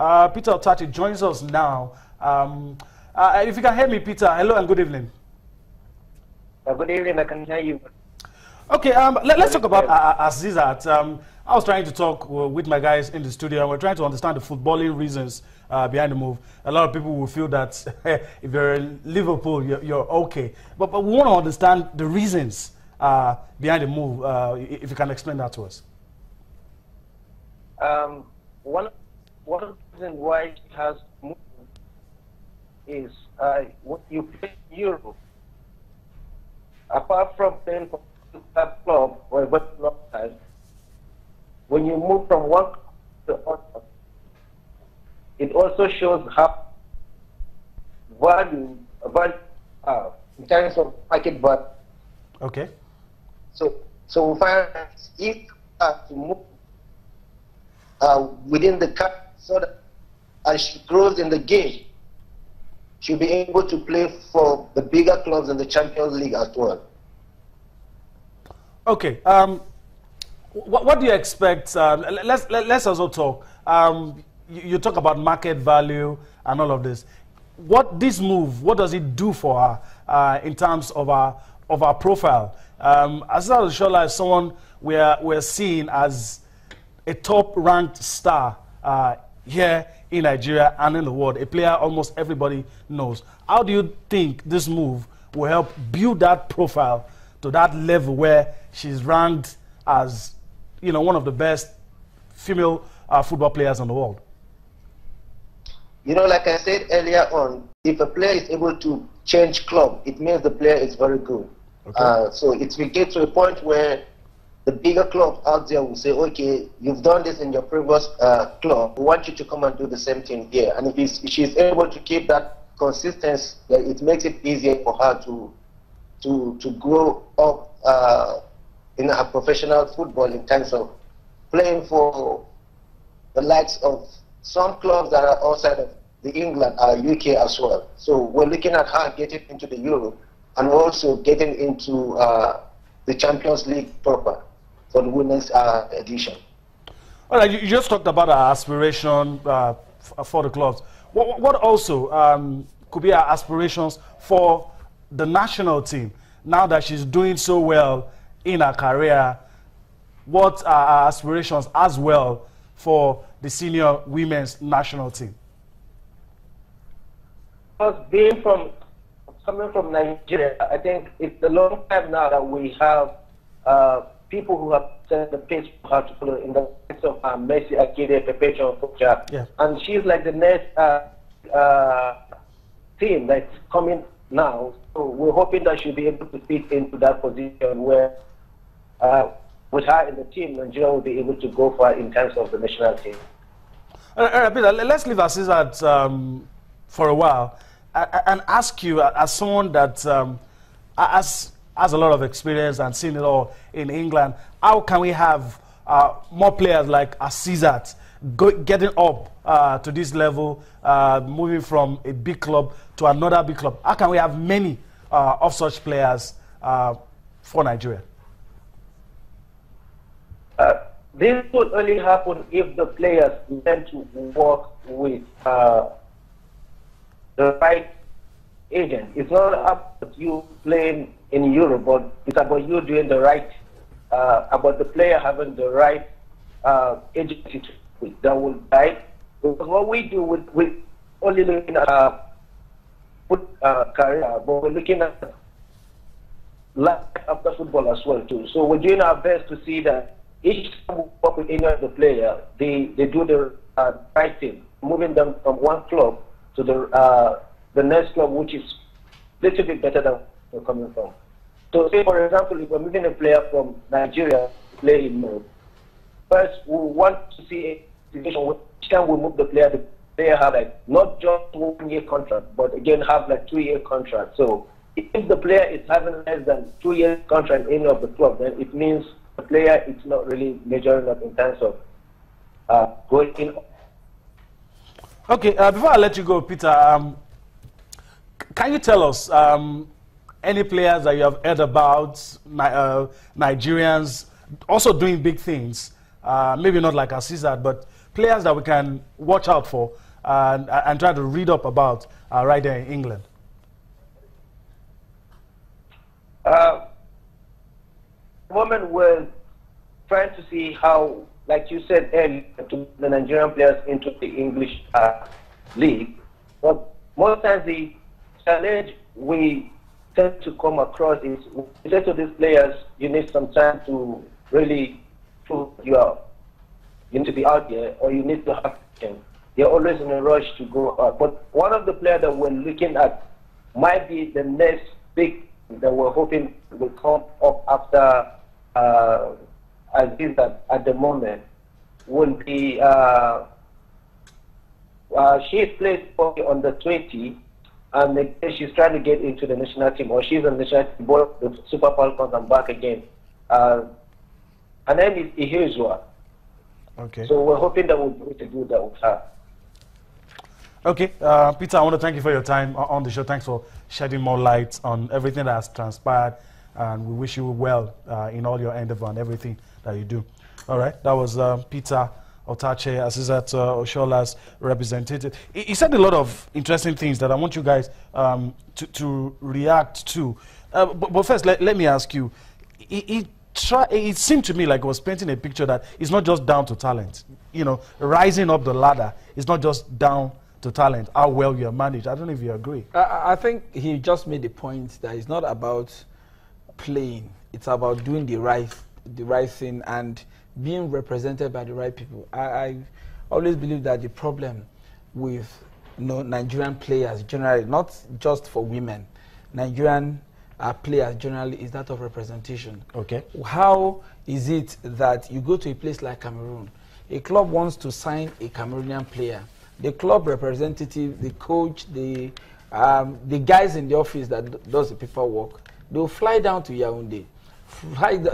Pt.2 joins us now. If you can hear me, Peter, hello and good evening. Good evening, I can hear you. Okay, let's talk about Asisat. I was trying to talk with my guys in the studio, and we're trying to understand the footballing reasons behind the move. A lot of people will feel that if you're in Liverpool, you're okay. But we want to understand the reasons behind the move, if you can explain that to us. One of the reasons why it has moved is when you play in Europe, apart from playing for that club or a long time, when you move from one club to the other, it also shows how value in terms of market value. Okay. So we find that if you have to move within the country, so that as she grows in the game, she'll be able to play for the bigger clubs in the Champions League as well. Okay. What do you expect? Let's also talk. You talk about market value and all of this. This move, what does it do for her in terms of our profile? Asisat Oshoala is someone we're seeing as a top-ranked star here in Nigeria and in the world, a player almost everybody knows. How do you think this move will help build that profile to that level where she's ranked as, you know, one of the best female football players in the world? You know, like I said earlier on, if a player is able to change club, it means the player is very good. Okay. So it will get to a point where the bigger club out there will say, okay, you've done this in your previous club, we want you to come and do the same thing here. And if she's able to keep that consistency, it makes it easier for her to grow up in her professional football in terms of playing for the likes of some clubs that are outside of the England, UK as well. So we're looking at her getting into the Euro and also getting into the Champions League proper for the women's edition. All right, you just talked about our aspiration for the clubs. What also could be our aspirations for the national team? Now that she's doing so well in her career, what are our aspirations as well for the senior women's national team? Coming from Nigeria, I think it's a long time now that we have people who have set the pace for her to follow in the case of Messi, Akide, Pt.2, yeah. And she's like the next team that's coming now. So we're hoping that she'll be able to fit into that position where, with her in the team, Nigeria will be able to go far in terms of the national team. All right, Peter, let's leave Asisat for a while and ask you, as someone that has a lot of experience and seen it all in England, how can we have more players like Asisat getting up to this level, moving from a big club to another big club? How can we have many of such players for Nigeria? This would only happen if the players learn to work with the right agent. It's not about you playing in Europe, but it's about you doing the right, about the player having the right agency that will guide. Because what we do, we're only looking at career, but we're looking at life after football as well too. So we're doing our best to see that each time we work with any of the player, they do the right thing, moving them from one club to the next club, which is a little bit better than we're coming from. So say, for example, if we're moving a player from Nigeria to play in Europe, first we want to see a situation where each time we move the player have like not just 1 year contract, but again have like 2-year contract. So if the player is having less than 2 years contract in any of the club, then it means the player is not really measuring up in terms of going in. Okay, before I let you go, Peter, can you tell us any players that you have heard about, Nigerians also doing big things, maybe not like Asisat, but players that we can watch out for and try to read up about right there in England? The moment we're trying to see how, like you said earlier, to the Nigerian players into the English league. But most times the challenge we tend to come across is, we say to these players, you need some time to really prove you need to be out there, or you need to have them. They're always in a rush to go out. But one of the players that we're looking at might be the next big that we're hoping will come up after Aziz at the moment will be she plays on the 20, and she's trying to get into the national team, or she's on the national team, both the Super Falcons and back again. Her name is Ihezua. Okay. So we're hoping that we'll be able to do that with her. Okay, Peter, I want to thank you for your time on the show. Thanks for shedding more light on everything that has transpired, and we wish you well in all your endeavor and everything that you do. All right, that was Peter Otache, Asisat Oshola's representative. He said a lot of interesting things that I want you guys to react to. But first, let me ask you, it seemed to me like it was painting a picture that it's not just down to talent. You know, rising up the ladder is not just down to talent, how well you're managed. I don't know if you agree. I think he just made the point that it's not about playing, it's about doing the right thing and being represented by the right people. I always believe that the problem with Nigerian players generally, not just for women, Nigerian players generally, is that of representation. Okay. How is it that you go to a place like Cameroon, a club wants to sign a Cameroonian player, the club representative, the coach, the guys in the office that does the paperwork, they'll fly down to Yaoundé,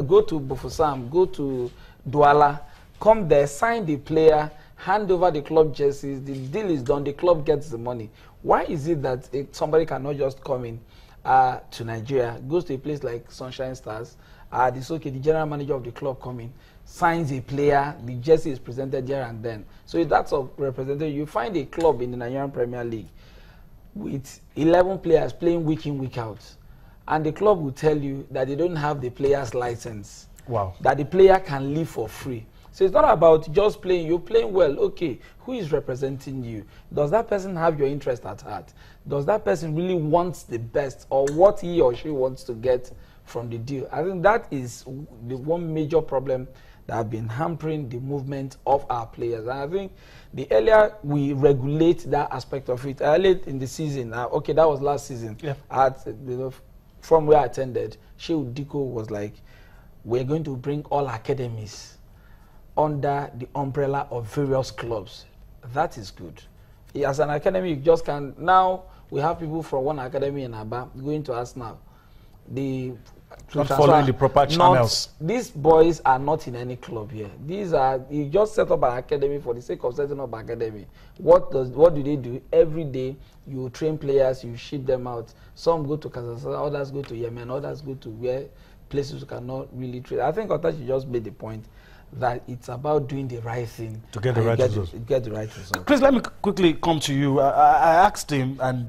go to Bofusam, go to Douala, come there, sign the player, hand over the club jerseys, the deal is done, the club gets the money. Why is it that somebody cannot just come in to Nigeria, goes to a place like Sunshine Stars, the general manager of the club coming, signs a player, the jersey is presented there and then. So if that's a representative, you find a club in the Nigerian Premier League with 11 players playing week in, week out, and the club will tell you that they don't have the player's license. Wow. That the player can live for free. So it's not about just playing. You're playing well. Okay, who is representing you? Does that person have your interest at heart? Does that person really want the best, or what he or she wants to get from the deal? I think that is the one major problem that have been hampering the movement of our players. And I think the earlier we regulate that aspect of it, early in the season, okay, that was last season, from where I attended, Shehu Diko was like, we're going to bring all academies under the umbrella of various clubs. That is good. As an academy, you just can. Now we have people from one academy in Aba going to us now. Not following the proper channels. These boys are not in any club here. These are, you just set up an academy for the sake of setting up an academy. What do they do? Every day you train players, you ship them out. Some go to Kazakhstan, others go to Yemen, others go to where places you cannot really train. I think Otachi just made the point that it's about doing the right thing to get the right results. Get the right result. Chris, let me quickly come to you. I asked him, and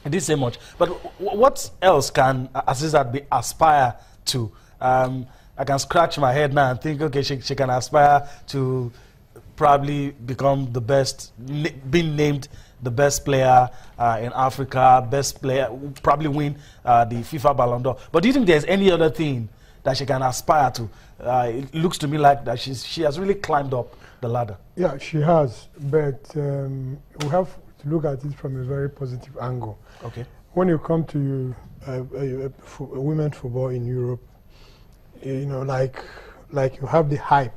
he didn't say much, but what else can Asisat aspire to? I can scratch my head now and think, okay, she can aspire to probably become the best, being named the best player in Africa, best player, probably win the FIFA Ballon d'Or. But do you think there's any other thing that she can aspire to? It looks to me like that she has really climbed up the ladder. Yeah, she has, but we have to look at it from a very positive angle. Okay. When you come to women's football in Europe, you know, like you have the hype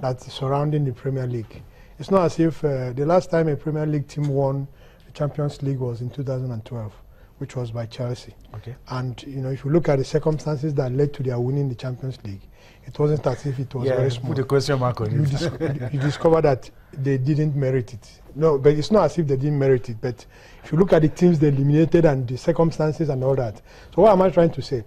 that's surrounding the Premier League. It's not as if the last time a Premier League team won the Champions League was in 2012, which was by Chelsea. Okay. And you know, if you look at the circumstances that led to their winning the Champions League, it wasn't as if it was very small. Put a question mark on it. You discover that they didn't merit it. No, but it's not as if they didn't merit it. But if you look at the teams they eliminated and the circumstances and all that. So what am I trying to say?